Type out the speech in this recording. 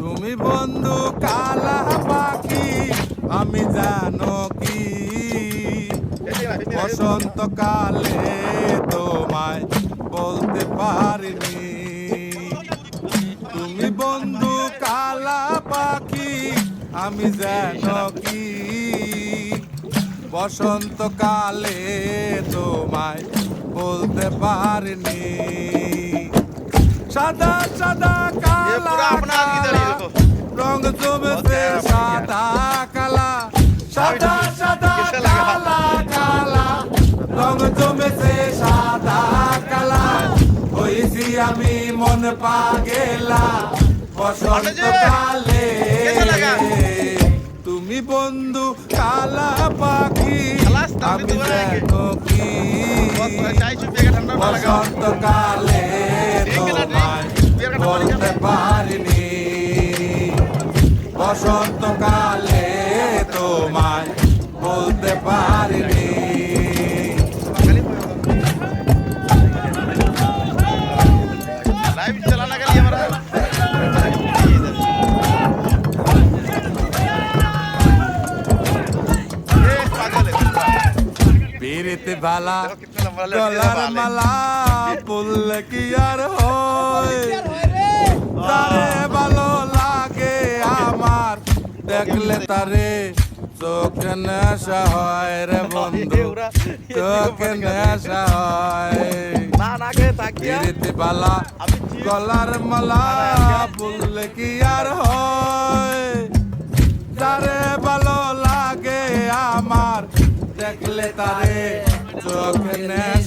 তুমি বন্ধু কালা পাখি আমি জানো কি বসন্তকালে তোমায় বলতে পারিনি। তুমি বন্ধু কালা পাখি আমি জানো কি বসন্তকালে তোমায় বলতে পারিনি। সাদা সাদা কালা কালা রং জমেছে সাদা কালা, সাদা সাদা কালা কালা রং জমেছে সাদা কালা। হয়েছি আমি মন পাগেলা বসন্তকালে। তুমি বন্ধু কালা পাখি আমি জানো কি বসন্তকালে তোমায় বলতে পারিনি। বসন্তকালে তোমায় বলতে পারিনি। পীরিতে ভালা গলার মালা পুললে কি আর হয়, তারে ভালো লাগে আমার দেখলে তারে চোখে নেশা হয় রে বন্ধু, চোখে নেশা হয়। পীরিতে ভালা গলার মালা পুললে কি আর হয়, তারে ভালো লাগে আমার দেখলে তারে চোখে নেশা